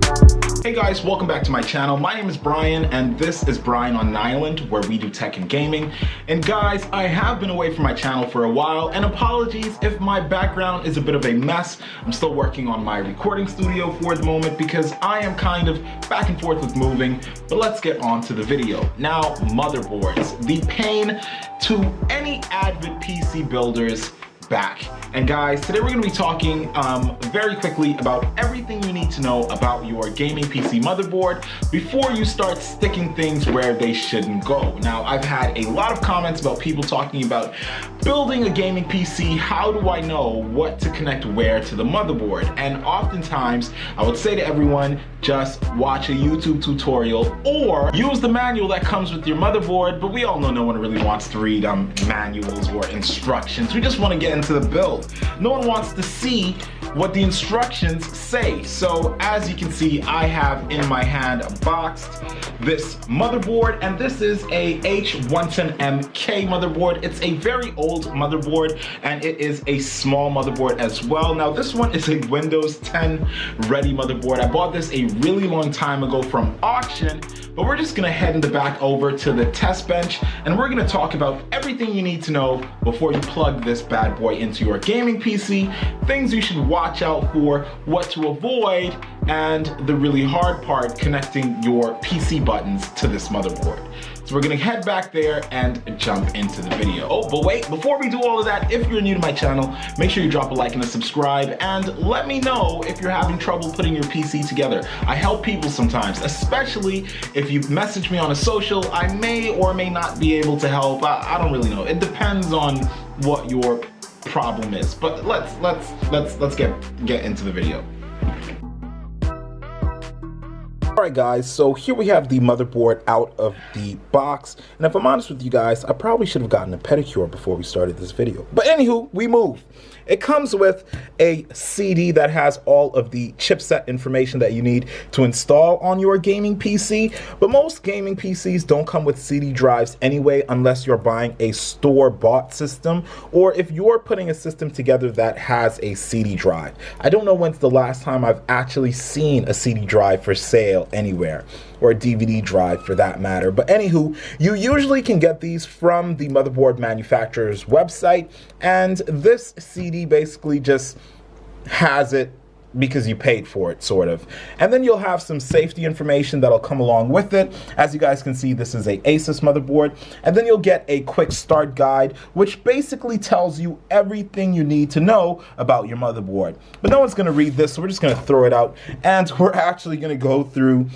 Hey guys, welcome back to my channel. My name is Brian and this is Brian on an Island, where we do tech and gaming. And guys, I have been away from my channel for a while, and apologies if my background is a bit of a mess. I'm still working on my recording studio for the moment because I am kind of back and forth with moving, but let's get on to the video. Now, motherboards, the pain to any avid PC builders back. And guys, today we're going to be talking very quickly about everything you need to know about your gaming PC motherboard before you start sticking things where they shouldn't go. Now, I've had a lot of comments about people talking about building a gaming PC. How do I know what to connect where to the motherboard? And oftentimes I would say to everyone, just watch a YouTube tutorial or use the manual that comes with your motherboard. But we all know no one really wants to read manuals or instructions. We just want to get into the build. No one wants to see what the instructions say. So as you can see, I have in my hand boxed this motherboard, and this is a H110MK motherboard. It's a very old motherboard, and it is a small motherboard as well. Now this one is a Windows 10 ready motherboard. I bought this a really long time ago from auction, but we're just gonna head in the back over to the test bench, and we're gonna talk about everything you need to know before you plug this bad boy into your gaming PC, things you should watch out for, what to avoid, and the really hard part, connecting your PC buttons to this motherboard. So we're gonna head back there and jump into the video. Oh, but wait, before we do all of that, if you're new to my channel, make sure you drop a like and a subscribe, and let me know if you're having trouble putting your PC together. I help people sometimes, especially if you message me on a social. I may or may not be able to help. I don't really know. It depends on what your problem is. But let's get into the video. Alright guys, so here we have the motherboard out of the box, and if I'm honest with you guys, I probably should have gotten a pedicure before we started this video. But anywho, we move. It comes with a CD that has all of the chipset information that you need to install on your gaming PC, but most gaming PCs don't come with CD drives anyway unless you're buying a store-bought system, or if you're putting a system together that has a CD drive. I don't know when's the last time I've actually seen a CD drive for sale anywhere, or a DVD drive for that matter. But anywho, you usually can get these from the motherboard manufacturer's website, and this CD basically just has it because you paid for it, sort of. And then you'll have some safety information that'll come along with it. As you guys can see, this is a Asus motherboard. And then you'll get a quick start guide, which basically tells you everything you need to know about your motherboard. But no one's gonna read this, so we're just gonna throw it out, and we're actually gonna go through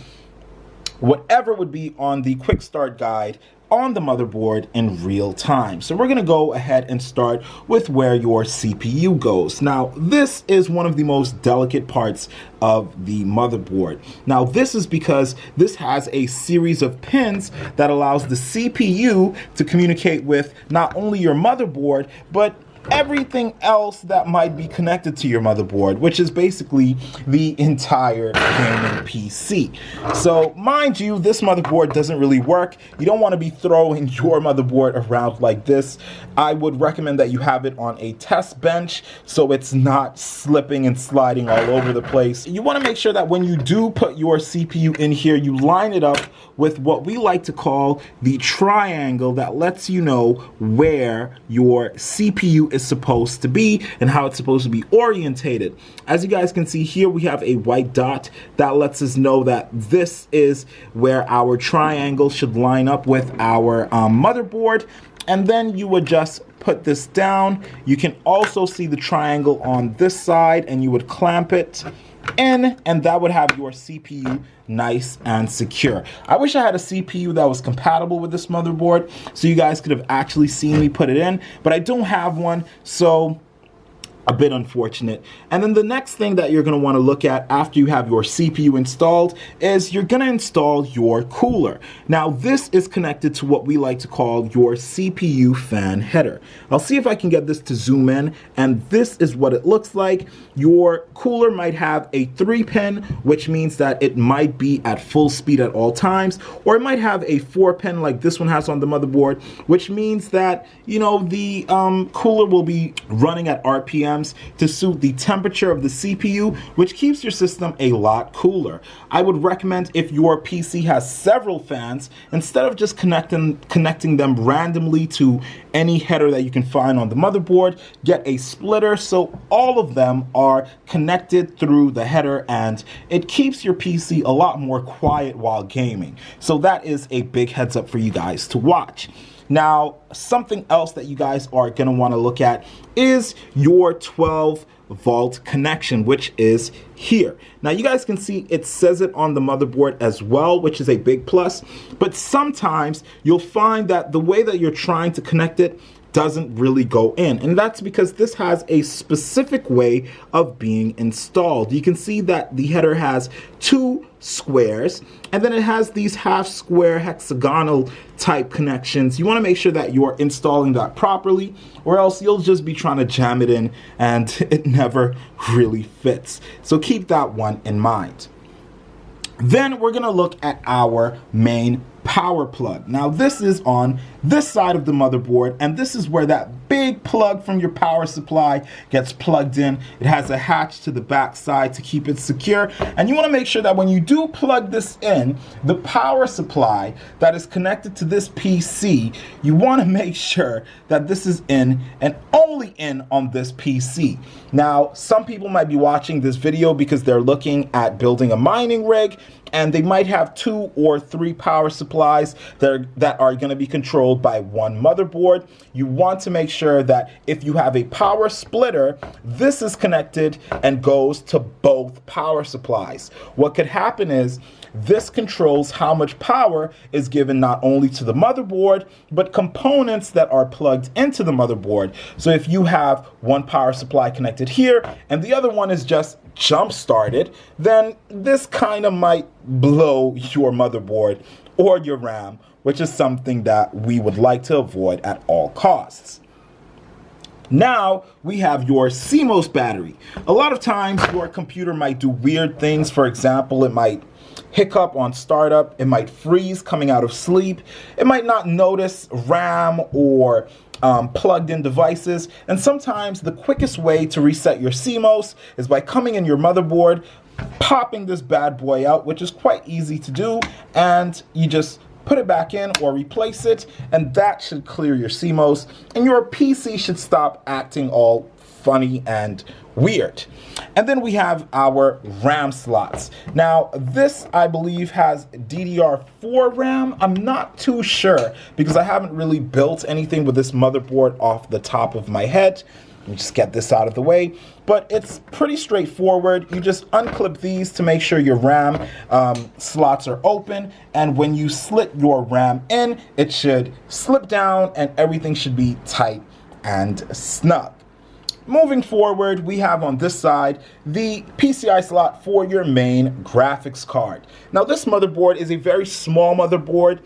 whatever would be on the quick start guide on the motherboard in real time. So we're gonna go ahead and start with where your CPU goes. Now, this is one of the most delicate parts of the motherboard. Now, this is because this has a series of pins that allows the CPU to communicate with not only your motherboard, but everything else that might be connected to your motherboard, which is basically the entire gaming PC. So mind you, this motherboard doesn't really work. You don't want to be throwing your motherboard around like this. I would recommend that you have it on a test bench so it's not slipping and sliding all over the place. You want to make sure that when you do put your CPU in here, you line it up with what we like to call the triangle that lets you know where your CPU is supposed to be and how it's supposed to be orientated. As you guys can see here, we have a white dot that lets us know that this is where our triangle should line up with our motherboard. And then you would just put this down. You can also see the triangle on this side, and you would clamp it in, and that would have your CPU nice and secure. I wish I had a CPU that was compatible with this motherboard so you guys could have actually seen me put it in, but I don't have one, so a bit unfortunate. And then the next thing that you're going to want to look at after you have your CPU installed is you're going to install your cooler. Now this is connected to what we like to call your CPU fan header. I'll see if I can get this to zoom in, and this is what it looks like. Your cooler might have a 3-pin, which means that it might be at full speed at all times, or it might have a 4-pin like this one has on the motherboard, which means that, you know, the cooler will be running at RPM fans to suit the temperature of the CPU, which keeps your system a lot cooler. I would recommend, if your PC has several fans, instead of just connecting them randomly to any header that you can find on the motherboard, get a splitter so all of them are connected through the header, and it keeps your PC a lot more quiet while gaming. So that is a big heads up for you guys to watch. Now, something else that you guys are going to want to look at is your 12-volt connection, which is here. Now, you guys can see it says it on the motherboard as well, which is a big plus. But sometimes you'll find that the way that you're trying to connect it doesn't really go in, and that's because this has a specific way of being installed. You can see that the header has two squares, and then it has these half square hexagonal type connections. You want to make sure that you're installing that properly, or else you'll just be trying to jam it in and it never really fits. So keep that one in mind. Then we're going to look at our main power plug. Now, this is on this side of the motherboard, and this is where that big plug from your power supply gets plugged in. It has a hatch to the back side to keep it secure, and you want to make sure that when you do plug this in, the power supply that is connected to this PC, you want to make sure that this is in and only in on this PC. Now, some people might be watching this video because they're looking at building a mining rig, and they might have 2 or 3 power supplies that are going to be controlled by one motherboard. You want to make sure that if you have a power splitter, this is connected and goes to both power supplies. What could happen is this controls how much power is given not only to the motherboard, but components that are plugged into the motherboard. So if you have one power supply connected here and the other one is just jump started, then this kind of might blow your motherboard or your RAM, which is something that we would like to avoid at all costs. Now we have your CMOS battery. A lot of times your computer might do weird things. For example, it might hiccup on startup, it might freeze coming out of sleep, it might not notice RAM or plugged in devices, and sometimes the quickest way to reset your CMOS is by coming in your motherboard, popping this bad boy out, which is quite easy to do, and you just put it back in or replace it, and that should clear your CMOS, and your PC should stop acting all funny and weird. And then we have our RAM slots. Now, this I believe has DDR4 RAM. I'm not too sure because I haven't really built anything with this motherboard off the top of my head. Let me just get this out of the way. But it's pretty straightforward. You just unclip these to make sure your RAM slots are open. And when you slit your RAM in, it should slip down and everything should be tight and snug. Moving forward, we have on this side the PCI slot for your main graphics card. Now, this motherboard is a very small motherboard.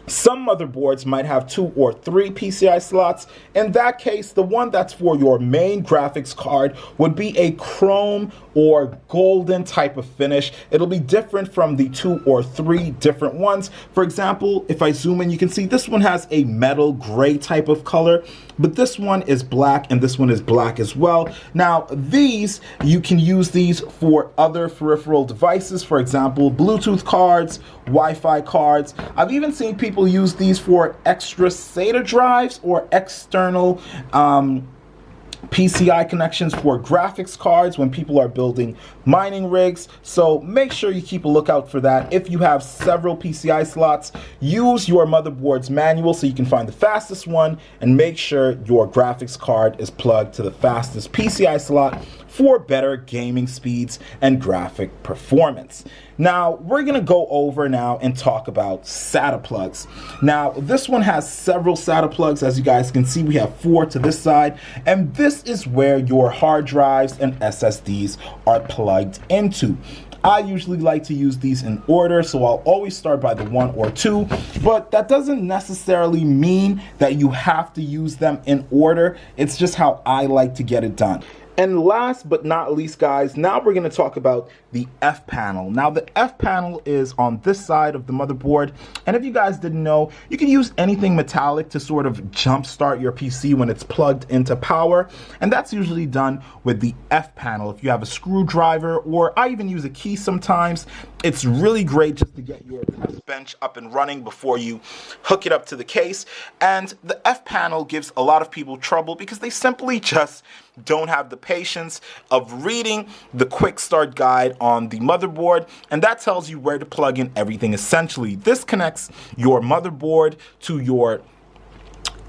Some motherboards might have 2 or 3 PCI slots. In that case, the one that's for your main graphics card would be a chrome or golden type of finish. It'll be different from the 2 or 3 different ones. For example, if I zoom in, you can see this one has a metal gray type of color, but this one is black and this one is black as well. Now, these, you can use these for other peripheral devices, for example, Bluetooth cards, Wi-Fi cards. I've even seen people use these for extra SATA drives or external PCI connections for graphics cards when people are building mining rigs. So make sure you keep a lookout for that. If you have several PCI slots, use your motherboard's manual so you can find the fastest one and make sure your graphics card is plugged to the fastest PCI slot for better gaming speeds and graphic performance. Now, we're going to go over now and talk about SATA plugs. Now, this one has several SATA plugs. As you guys can see, we have 4 to this side, and this is where your hard drives and SSDs are plugged into. I usually like to use these in order, so I'll always start by the 1 or 2, but that doesn't necessarily mean that you have to use them in order. It's just how I like to get it done. And last but not least, guys, now we're going to talk about the F panel. Now, the F panel is on this side of the motherboard. And if you guys didn't know, you can use anything metallic to sort of jumpstart your PC when it's plugged into power. And that's usually done with the F panel. If you have a screwdriver, or I even use a key sometimes, it's really great just to get your test bench up and running before you hook it up to the case. And the F panel gives a lot of people trouble because they simply just don't have the patience of reading the quick start guide on the motherboard, and that tells you where to plug in everything essentially. This connects your motherboard to your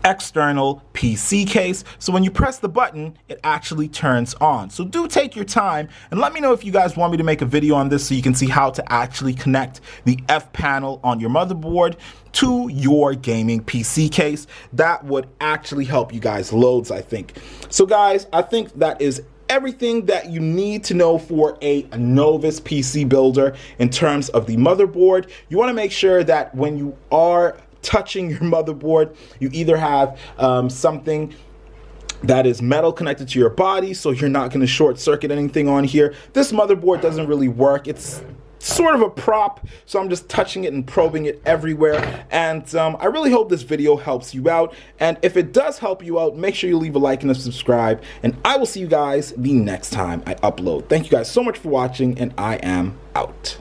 external PC case, so when you press the button, it actually turns on. So do take your time and let me know if you guys want me to make a video on this so you can see how to actually connect the F panel on your motherboard to your gaming PC case. That would actually help you guys loads, I think. So guys, I think that is everything that you need to know for a novice PC builder in terms of the motherboard. You want to make sure that when you are touching your motherboard, you either have something that is metal connected to your body so you're not going to short circuit anything on here. This motherboard doesn't really work. It's sort of a prop, so I'm just touching it and probing it everywhere. And I really hope this video helps you out. And if it does help you out, make sure you leave a like and a subscribe. And I will see you guys the next time I upload. Thank you guys so much for watching, and I am out.